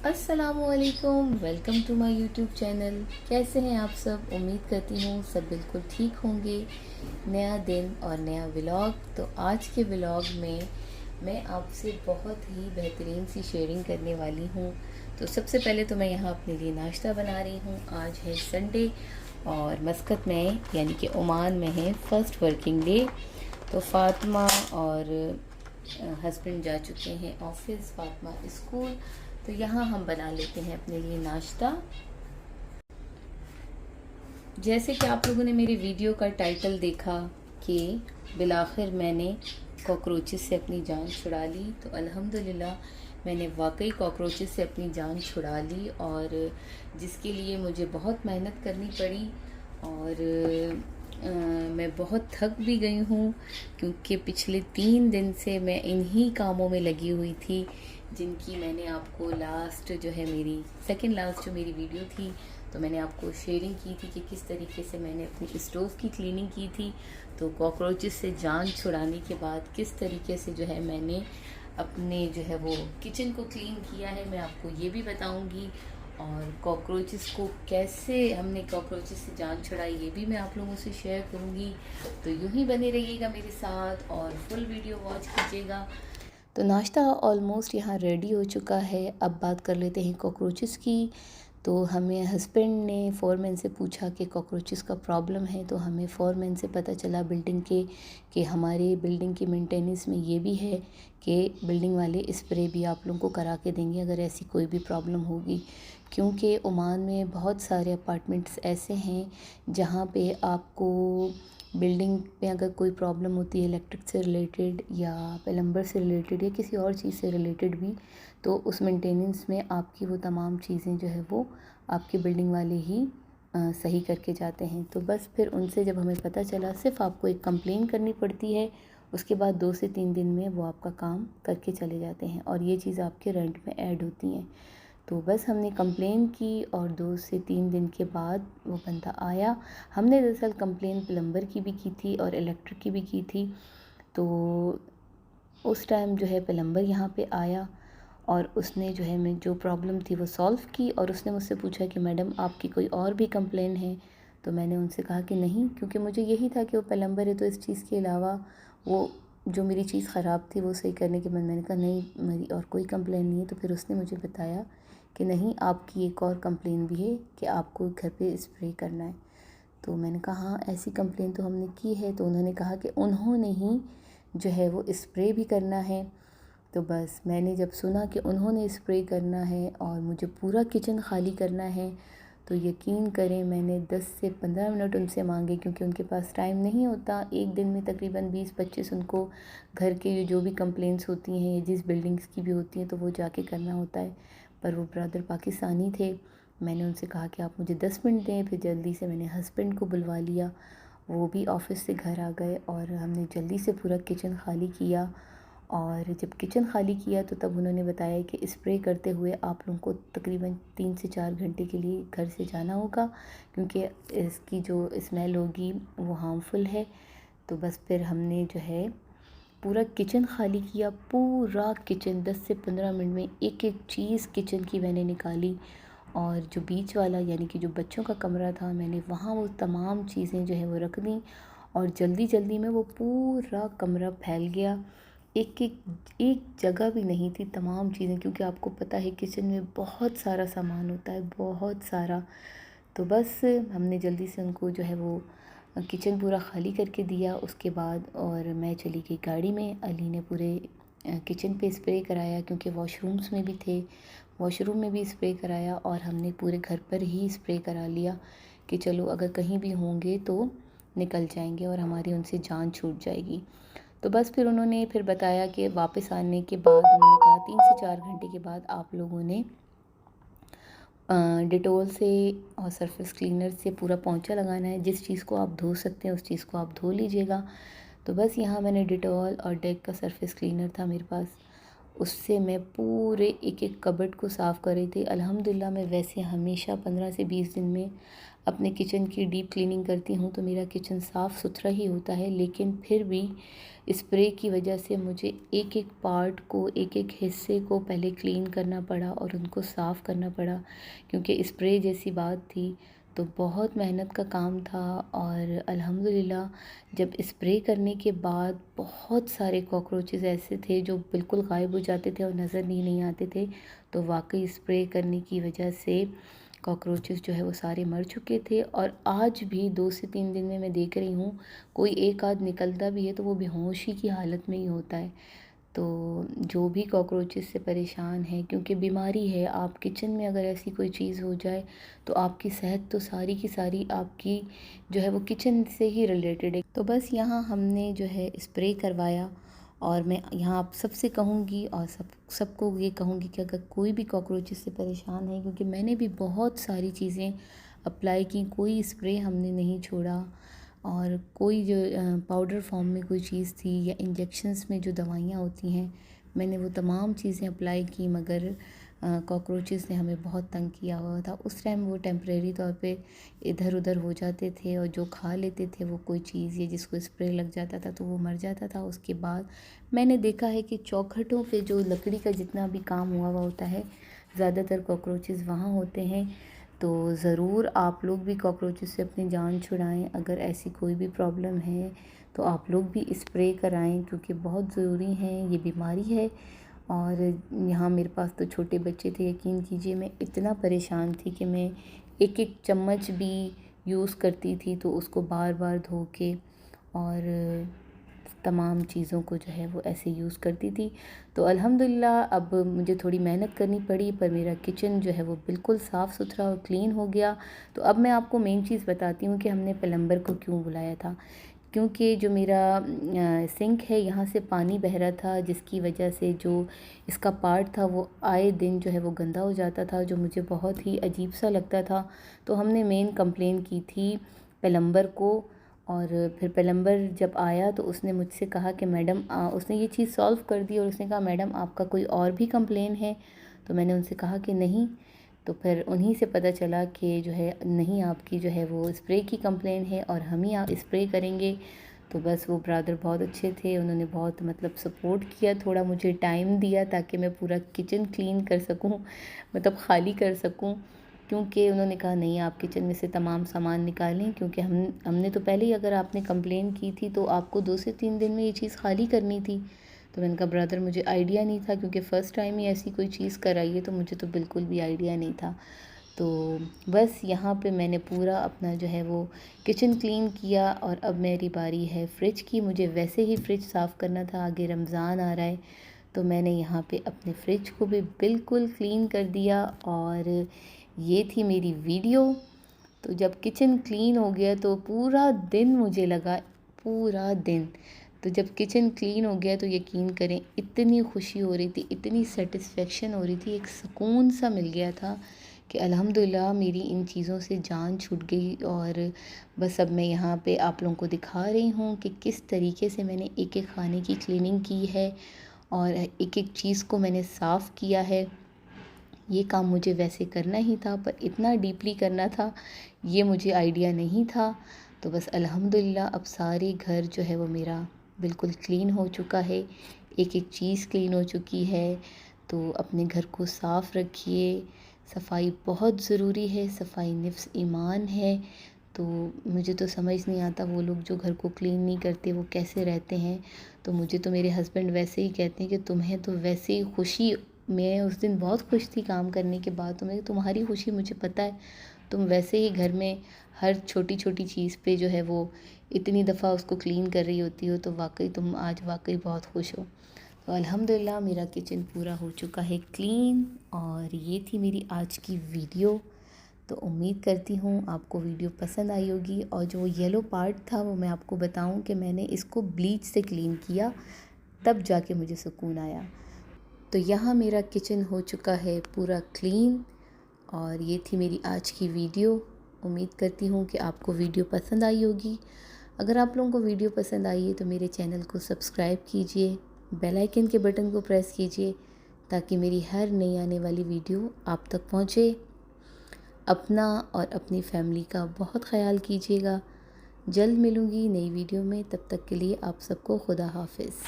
अस्सलामुअलैकुम, welcome to my YouTube channel. कैसे हैं आप सब? उम्मीद करती हूँ सब बिल्कुल ठीक होंगे। नया दिन और नया व्लॉग। तो आज के व्लॉग में मैं आपसे बहुत ही बेहतरीन सी शेयरिंग करने वाली हूँ। तो सबसे पहले तो मैं यहाँ अपने लिए नाश्ता बना रही हूँ। आज है संडे और मस्कत में यानी कि ओमान में है फ़र्स्ट वर्किंग डे। तो फ़ातिमा और हस्बैंड जा चुके हैं ऑफिस, फ़ातिमा स्कूल। तो यहाँ हम बना लेते हैं अपने लिए नाश्ता। जैसे कि आप लोगों ने मेरे वीडियो का टाइटल देखा कि बिलाखिर मैंने कॉकरोचेस से अपनी जान छुड़ा ली। तो अल्हम्दुलिल्लाह मैंने वाकई कॉकरोचेस से अपनी जान छुड़ा ली, और जिसके लिए मुझे बहुत मेहनत करनी पड़ी। और मैं बहुत थक भी गई हूँ, क्योंकि पिछले 3 दिन से मैं इन्हीं कामों में लगी हुई थी, जिनकी मैंने आपको लास्ट जो है मेरी सेकंड लास्ट जो मेरी वीडियो थी, तो मैंने आपको शेयरिंग की थी कि किस तरीके से मैंने अपनी स्टोव की क्लीनिंग की थी। तो कॉकरोचेस से जान छुड़ाने के बाद किस तरीके से जो है मैंने अपने जो है वो किचन को क्लीन किया है, मैं आपको ये भी बताऊंगी। और कॉकरोचेस को कैसे हमने कॉकरोचेस से जान छुड़ाई, ये भी मैं आप लोगों से शेयर करूंगी। तो यूं ही बने रहिएगा मेरे साथ और फुल वीडियो वॉच कीजिएगा। तो नाश्ता ऑलमोस्ट यहाँ रेडी हो चुका है। अब बात कर लेते हैं कॉकरोचेस की। तो हमें हस्बैंड ने फोरमैन से पूछा कि कॉकरोचेस का प्रॉब्लम है, तो हमें फोरमैन से पता चला बिल्डिंग के कि हमारे बिल्डिंग की मेंटेनेंस में ये भी है कि बिल्डिंग वाले स्प्रे भी आप लोगों को करा के देंगे अगर ऐसी कोई भी प्रॉब्लम होगी। क्योंकि ओमान में बहुत सारे अपार्टमेंट्स ऐसे हैं जहाँ पे आपको बिल्डिंग में अगर कोई प्रॉब्लम होती है इलेक्ट्रिक से रिलेटेड या प्लम्बर से रिलेटेड या किसी और चीज़ से रिलेटेड भी, तो उस मेंटेनेंस में आपकी वो तमाम चीज़ें जो है वो आपके बिल्डिंग वाले ही सही करके जाते हैं। तो बस फिर उनसे जब हमें पता चला, सिर्फ आपको एक कंप्लेन करनी पड़ती है, उसके बाद 2 से 3 दिन में वो आपका काम करके चले जाते हैं और ये चीज़ आपके रेंट में ऐड होती हैं। तो बस हमने कंप्लेन की और 2 से 3 दिन के बाद वो बंदा आया। हमने दरअसल कंप्लेन प्लम्बर की भी की थी और इलेक्ट्रिक की भी की थी। तो उस टाइम जो है प्लम्बर यहाँ पे आया और उसने जो है मैं जो प्रॉब्लम थी वो सॉल्व की, और उसने मुझसे पूछा कि मैडम आपकी कोई और भी कंप्लेन है? तो मैंने उनसे कहा कि नहीं, क्योंकि मुझे यही था कि वो प्लम्बर है तो इस चीज़ के अलावा वो जो मेरी चीज़ ख़राब थी वो सही करने के बाद मैंने कहा नहीं, मेरी और कोई कंप्लेन नहीं है। तो फिर उसने मुझे बताया कि नहीं, आपकी एक और कंप्लेन भी है कि आपको घर पे स्प्रे करना है। तो मैंने कहा हाँ, ऐसी कंप्लेन तो हमने की है। तो उन्होंने कहा कि उन्होंने ही जो है वो स्प्रे भी करना है। तो बस मैंने जब सुना कि उन्होंने स्प्रे करना है और मुझे पूरा किचन ख़ाली करना है, तो यकीन करें मैंने 10 से 15 मिनट उनसे मांगे, क्योंकि उनके पास टाइम नहीं होता। एक दिन में तकरीबन 20-25 उनको घर के जो भी कंप्लेंट्स होती हैं जिस बिल्डिंग्स की भी होती हैं तो वो जाके करना होता है। पर वो ब्रदर पाकिस्तानी थे। मैंने उनसे कहा कि आप मुझे 10 मिनट दें। फिर जल्दी से मैंने हस्बैंड को बुलवा लिया, वो भी ऑफ़िस से घर आ गए और हमने जल्दी से पूरा किचन ख़ाली किया। और जब किचन ख़ाली किया तो तब उन्होंने बताया कि स्प्रे करते हुए आप लोगों को तकरीबन 3 से 4 घंटे के लिए घर से जाना होगा, क्योंकि इसकी जो स्मेल होगी वो हार्मफुल है। तो बस फिर हमने जो है पूरा किचन ख़ाली किया। पूरा किचन 10 से 15 मिनट में एक एक चीज़ किचन की मैंने निकाली, और जो बीच वाला यानी कि जो बच्चों का कमरा था मैंने वहाँ वो तमाम चीज़ें जो है वो रख दी, और जल्दी जल्दी में वो पूरा कमरा फैल गया। एक जगह भी नहीं थी तमाम चीज़ें, क्योंकि आपको पता है किचन में बहुत सारा सामान होता है, बहुत सारा। तो बस हमने जल्दी से उनको जो है वो किचन पूरा ख़ाली करके दिया उसके बाद, और मैं चली गई गाड़ी में। अली ने पूरे किचन पे स्प्रे कराया, क्योंकि वॉशरूम्स में भी थे, वॉशरूम में भी स्प्रे कराया, और हमने पूरे घर पर ही स्प्रे करा लिया कि चलो अगर कहीं भी होंगे तो निकल जाएंगे और हमारी उनसे जान छूट जाएगी। तो बस फिर उन्होंने फिर बताया कि वापस आने के बाद उन्होंने कहा 3 से 4 घंटे के बाद आप लोगों ने डिटोल से और सरफेस क्लीनर से पूरा पोंछा लगाना है। जिस चीज़ को आप धो सकते हैं उस चीज़ को आप धो लीजिएगा। तो बस यहाँ मैंने डिटोल और डेक का सरफेस क्लीनर था मेरे पास, उससे मैं पूरे एक एक कबर्ड को साफ़ कर रही थी। अल्हम्दुलिल्लाह मैं वैसे हमेशा 15 से 20 दिन में अपने किचन की डीप क्लीनिंग करती हूँ, तो मेरा किचन साफ़ सुथरा ही होता है। लेकिन फिर भी स्प्रे की वजह से मुझे एक एक पार्ट को, एक एक हिस्से को पहले क्लीन करना पड़ा और उनको साफ़ करना पड़ा, क्योंकि स्प्रे जैसी बात थी तो बहुत मेहनत का काम था। और अल्हम्दुलिल्लाह जब स्प्रे करने के बाद बहुत सारे कॉकरोचेस ऐसे थे जो बिल्कुल गायब हो जाते थे और नज़र नहीं आते थे। तो वाकई स्प्रे करने की वजह से कॉकरोचेस जो है वो सारे मर चुके थे। और आज भी 2 से 3 दिन में मैं देख रही हूँ कोई एक आध निकलता भी है तो वो बेहोशी की हालत में ही होता है। तो जो भी कॉकरोचेस से परेशान है, क्योंकि बीमारी है, आप किचन में अगर ऐसी कोई चीज़ हो जाए तो आपकी सेहत तो सारी की सारी आपकी जो है वो किचन से ही रिलेटेड है। तो बस यहाँ हमने जो है स्प्रे करवाया। और मैं यहाँ आप सबसे कहूँगी और सबको ये कहूँगी कि अगर कोई भी कॉकरोचेस से परेशान है, क्योंकि मैंने भी बहुत सारी चीज़ें अप्लाई की, कोई स्प्रे हमने नहीं छोड़ा। और कोई जो पाउडर फॉर्म में कोई चीज़ थी या इंजेक्शंस में जो दवाइयाँ होती हैं, मैंने वो तमाम चीज़ें अप्लाई की, मगर कॉकरोचेस ने हमें बहुत तंग किया हुआ था। उस टाइम वो टेम्परेरी तौर पे इधर उधर हो जाते थे और जो खा लेते थे वो कोई चीज़ या जिसको स्प्रे लग जाता था तो वो मर जाता था। उसके बाद मैंने देखा है कि चौखटों पे जो लकड़ी का जितना भी काम हुआ हुआ होता है, ज़्यादातर कॉकरोचेस वहाँ होते हैं। तो ज़रूर आप लोग भी कॉकरोचेस से अपनी जान छुड़ाएं। अगर ऐसी कोई भी प्रॉब्लम है तो आप लोग भी स्प्रे कराएं, क्योंकि बहुत ज़रूरी है, ये बीमारी है। और यहाँ मेरे पास तो छोटे बच्चे थे, यकीन कीजिए मैं इतना परेशान थी कि मैं एक एक चम्मच भी यूज़ करती थी तो उसको बार बार धो के और तमाम चीज़ों को जो है वो ऐसे यूज़ करती थी। तो अल्हम्दुलिल्लाह अब मुझे थोड़ी मेहनत करनी पड़ी, पर मेरा किचन जो है वो बिल्कुल साफ़ सुथरा और क्लीन हो गया। तो अब मैं आपको मेन चीज़ बताती हूँ कि हमने प्लम्बर को क्यों बुलाया था। क्योंकि जो मेरा सिंक है यहाँ से पानी बह रहा था, जिसकी वजह से जो इसका पार्ट था वो आए दिन जो है वो गंदा हो जाता था, जो मुझे बहुत ही अजीब सा लगता था। तो हमने मेन कंप्लेन की थी प्लम्बर को। और फिर प्लम्बर जब आया तो उसने मुझसे कहा कि मैडम उसने ये चीज़ सॉल्व कर दी और उसने कहा मैडम आपका कोई और भी कंप्लेन है। तो मैंने उनसे कहा कि नहीं। तो फिर उन्हीं से पता चला कि जो है नहीं, आपकी जो है वो स्प्रे की कंप्लेन है और हम ही आप स्प्रे करेंगे। तो बस वो ब्रदर बहुत अच्छे थे, उन्होंने बहुत मतलब सपोर्ट किया, थोड़ा मुझे टाइम दिया ताकि मैं पूरा किचन क्लीन कर सकूं, मतलब ख़ाली कर सकूं। क्योंकि उन्होंने कहा नहीं, आप किचन में से तमाम सामान निकालें, क्योंकि हमने तो पहले ही, अगर आपने कंप्लेन की थी तो आपको 2 से 3 दिन में ये चीज़ खाली करनी थी। तो मैंने कहा ब्रदर मुझे आइडिया नहीं था, क्योंकि फ़र्स्ट टाइम ही ऐसी कोई चीज़ कराई है तो मुझे तो बिल्कुल भी आइडिया नहीं था। तो बस यहाँ पे मैंने पूरा अपना जो है वो किचन क्लीन किया। और अब मेरी बारी है फ्रिज की। मुझे वैसे ही फ्रिज साफ़ करना था, आगे रमज़ान आ रहा है, तो मैंने यहाँ पे अपने फ्रिज को भी बिल्कुल क्लीन कर दिया। और ये थी मेरी वीडियो। तो जब किचन क्लीन हो गया तो पूरा दिन मुझे लगा, पूरा दिन, तो जब किचन क्लीन हो गया तो यकीन करें इतनी खुशी हो रही थी, इतनी सेटिस्फेक्शन हो रही थी, एक सुकून सा मिल गया था कि अल्हम्दुलिल्लाह मेरी इन चीज़ों से जान छूट गई। और बस अब मैं यहाँ पे आप लोगों को दिखा रही हूँ कि किस तरीके से मैंने एक एक खाने की क्लीनिंग की है और एक एक चीज़ को मैंने साफ़ किया है। ये काम मुझे वैसे करना ही था, पर इतना डीपली करना था ये मुझे आइडिया नहीं था। तो बस अल्हम्दुलिल्लाह अब सारे घर जो है वो मेरा बिल्कुल क्लीन हो चुका है, एक एक चीज़ क्लीन हो चुकी है। तो अपने घर को साफ़ रखिए, सफाई बहुत ज़रूरी है, सफाई निफ्स ईमान है। तो मुझे तो समझ नहीं आता वो लोग जो घर को क्लीन नहीं करते वो कैसे रहते हैं। तो मुझे तो मेरे हस्बैंड वैसे ही कहते हैं कि तुम्हें तो वैसे ही खुशी, मैं उस दिन बहुत खुश थी काम करने के बाद, तुम्हारी खुशी मुझे पता है, तुम वैसे ही घर में हर छोटी छोटी चीज़ पे जो है वो इतनी दफ़ा उसको क्लीन कर रही होती हो, तो वाकई तुम आज वाकई बहुत खुश हो। तो अल्हम्दुलिल्लाह मेरा किचन पूरा हो चुका है क्लीन। और ये थी मेरी आज की वीडियो। तो उम्मीद करती हूँ आपको वीडियो पसंद आई होगी। और जो येलो पार्ट था वो मैं आपको बताऊँ कि मैंने इसको ब्लीच से क्लीन किया, तब जाके मुझे सुकून आया। तो यहाँ मेरा किचन हो चुका है पूरा क्लीन। और ये थी मेरी आज की वीडियो। उम्मीद करती हूँ कि आपको वीडियो पसंद आई होगी। अगर आप लोगों को वीडियो पसंद आई है तो मेरे चैनल को सब्सक्राइब कीजिए, बेल आइकन के बटन को प्रेस कीजिए ताकि मेरी हर नई आने वाली वीडियो आप तक पहुँचे। अपना और अपनी फैमिली का बहुत ख्याल कीजिएगा। जल्द मिलूँगी नई वीडियो में, तब तक के लिए आप सबको खुदा हाफिज़।